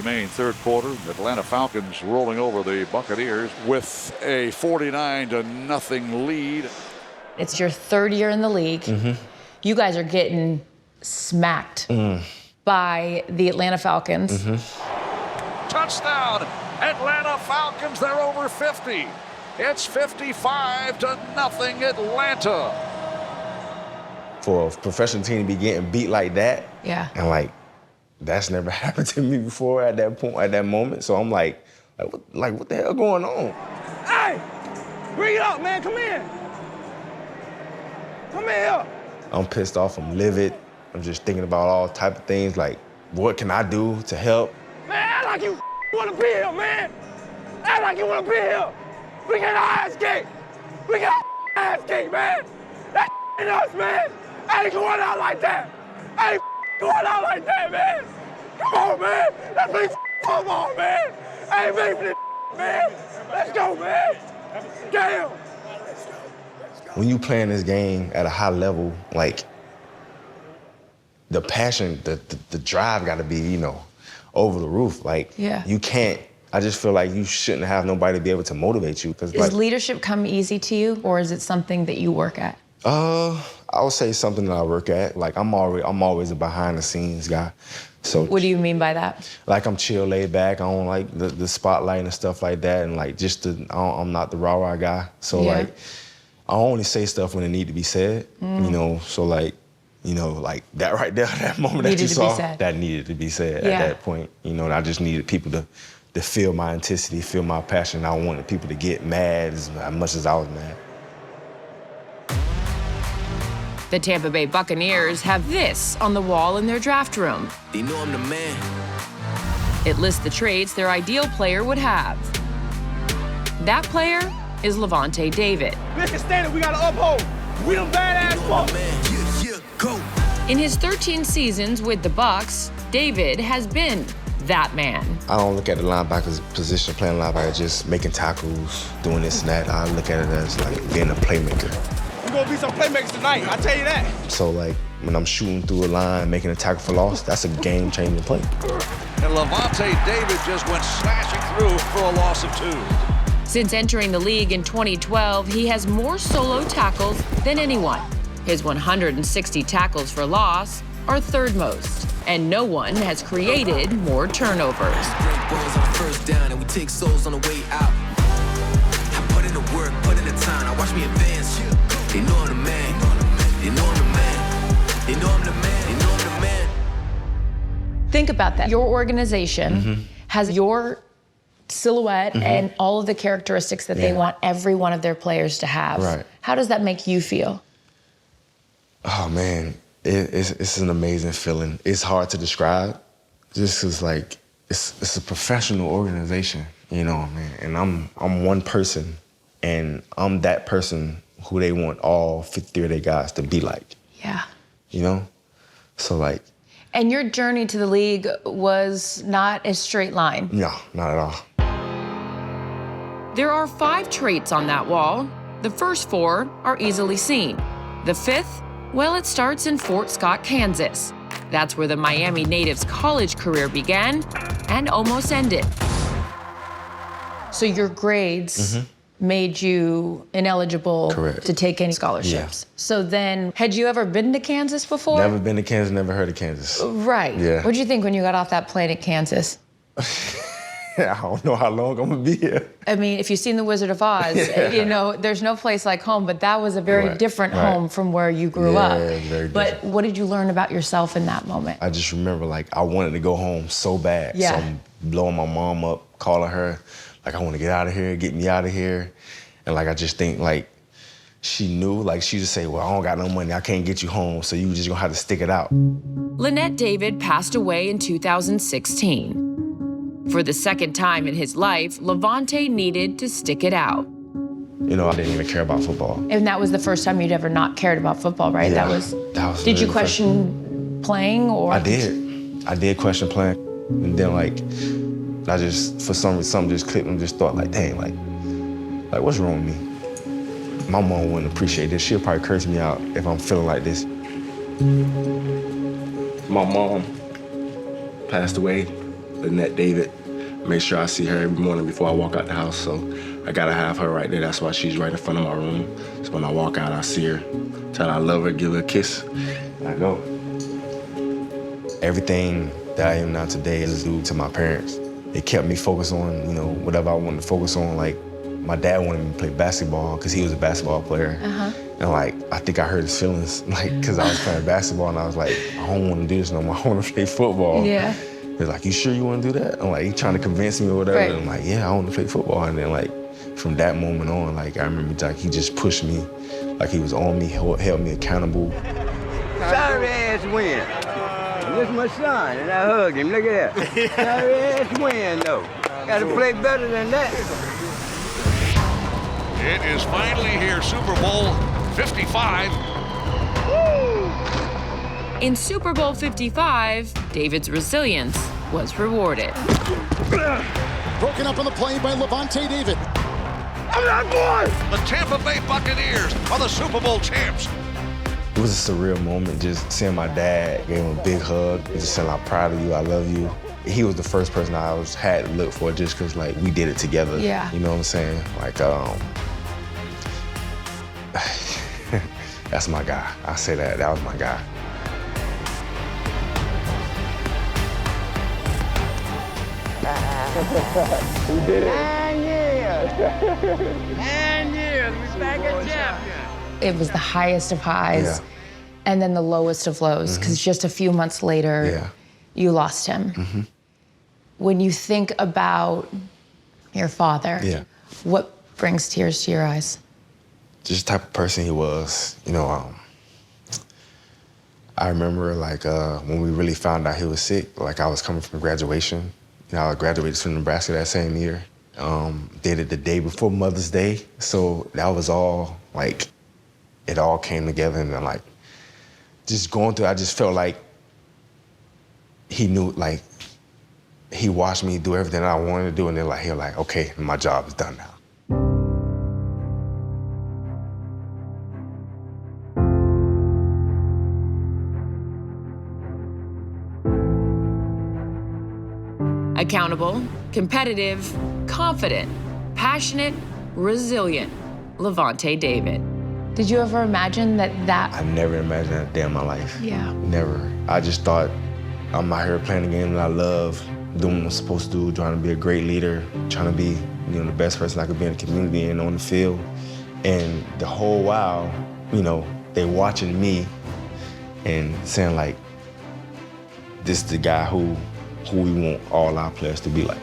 remain. Third quarter, Atlanta Falcons rolling over the Buccaneers with a 49-0 lead. It's your third year in the league. You guys are getting smacked by the Atlanta Falcons. Touchdown, Atlanta Falcons. They're over 50. It's 55-0 Atlanta. For a professional team to be getting beat like that, and like that's never happened to me before at that point, at that moment. So I'm like what the hell going on? Hey, bring it up, man. Come in. Come here. I'm pissed off. I'm livid. I'm just thinking about all type of things like, what can I do to help? Man, act like you want to be here, man. Act like you want to be here. We get our ass kicked. We get our ass kicked, man. That ain't us, man. Ain't going out like that. Ain't going out like that, man. Come on, man. That's big football, man. Ain't made for this, man. Let's go, man. Damn. When you playing this game at a high level, like the passion, the drive got to be, you know, over the roof. Like you can't. I just feel like you shouldn't have nobody to be able to motivate you. Does leadership come easy to you, or is it something that you work at? I would say something that I work at. Like I'm always a behind the scenes guy. So what do you mean by that? Like I'm chill, laid back. I don't like the spotlight and stuff like that. And like I'm not the rah-rah guy. So like I only say stuff when it need to be said. You know, so like, you know, like that right there, that moment that you saw, that needed to be said at that point. You know, and I just needed people to feel my intensity, feel my passion. I wanted people to get mad as much as I was mad. The Tampa Bay Buccaneers have this on the wall in their draft room. They know I'm the man. It lists the traits their ideal player would have. That player is Lavonte David. This is standard we gotta uphold. We them badass folks. In his 13 seasons with the Bucs, David has been that man. I don't look at the linebacker's position, playing linebacker, just making tackles, doing this and that. I look at it as like being a playmaker. We're gonna be some playmakers tonight, I tell you that. So like when I'm shooting through a line, making a tackle for loss, that's a game-changing play. And Lavonte David just went slashing through for a loss of 2. Since entering the league in 2012, he has more solo tackles than anyone. His 160 tackles for loss are third most, and no one has created more turnovers. Balls on the first down, and we take souls on the way out. I put in the work, put in the time. Now watch me advance. They know I'm the man. They know I'm the man. They know I'm the man. They know I'm the man. Think about that. Your organization has your silhouette and all of the characteristics that they want every one of their players to have. Right. How does that make you feel? Oh man, it's an amazing feeling. It's hard to describe, just cause like it's a professional organization, you know, man. And I'm one person, and I'm that person who they want all 50 of their guys to be like. Yeah. You know, so like. And your journey to the league was not a straight line. No, not at all. There are 5 traits on that wall. The first 4 are easily seen. The 5th, well, it starts in Fort Scott, Kansas. That's where the Miami native's college career began and almost ended. So your grades made you ineligible to take any scholarships. Yeah. So then, had you ever been to Kansas before? Never been to Kansas, never heard of Kansas. Right. Yeah. What'd you think when you got off that plane at Kansas? I don't know how long I'm gonna be here. I mean, if you've seen The Wizard of Oz, you know, there's no place like home, but that was a very different home from where you grew up. Very different. But what did you learn about yourself in that moment? I just remember, like, I wanted to go home so bad. Yeah. So I'm blowing my mom up, calling her, like, I want to get out of here, get me out of here. And, like, I just think, like, she knew, like, she just say, well, I don't got no money, I can't get you home, so you just gonna have to stick it out. Lynette David passed away in 2016. For the second time in his life, Lavonte needed to stick it out. You know, I didn't even care about football. And that was the first time you'd ever not cared about football, right? Yeah, that was did really you question playing, or? I did question playing. And then, like, I just, for some reason, something just clicked and just thought, like, dang, like what's wrong with me? My mom wouldn't appreciate this. She'll probably curse me out if I'm feeling like this. My mom passed away Annette David. Make sure I see her every morning before I walk out the house. So I gotta have her right there. That's why she's right in front of my room. So when I walk out, I see her, tell her I love her, give her a kiss, and I go. Everything that I am now today is due to my parents. It kept me focused on, you know, whatever I wanted to focus on. Like, my dad wanted me to play basketball because he was a basketball player. And like, I think I hurt his feelings, like, because I was playing basketball and I was like, I don't want to do this no more. I want to play football. Yeah. He's like, you sure you want to do that? I'm like, he trying to convince me or whatever. Right. And I'm like, yeah, I want to play football. And then like, from that moment on, like, I remember like he just pushed me, like he was on me, held me accountable. Sorry ass win. This is my son, and I hug him. Look at that. Sorry ass win, though. Got to play better than that. It is finally here, Super Bowl 55. In Super Bowl 55, David's resilience was rewarded. Broken up on the play by Lavonte David. I'm not boy! The Tampa Bay Buccaneers are the Super Bowl champs. It was a surreal moment just seeing my dad, gave him a big hug, just saying, I'm proud of you, I love you. He was the first person I had to look for just because, like, we did it together. Yeah. You know what I'm saying? Like, that's my guy. I say that was my guy. We did it. 9 years. 9 years. We back at champion. It was the highest of highs Yeah. and then the lowest of lows, because just a few months later, you lost him. When you think about your father, what brings tears to your eyes? Just the type of person he was. You know, I remember, like, when we really found out he was sick, like, I was coming from graduation. You know, I graduated from Nebraska that same year. Did it the day before Mother's Day. So that was all, like, it all came together. And then, like, just going through, I just felt like he knew, like, he watched me do everything I wanted to do. And then, like, he was like, okay, my job is done now. Accountable, competitive, confident, passionate, resilient, Lavonte David. Did you ever imagine that I never imagined that day in my life. Yeah. Never. I just thought I'm out here playing the game that I love, doing what I'm supposed to do, trying to be a great leader, trying to be, you know, the best person I could be in the community and on the field. And the whole while, you know, they watching me and saying, like, this is the guy who we want all our players to be like.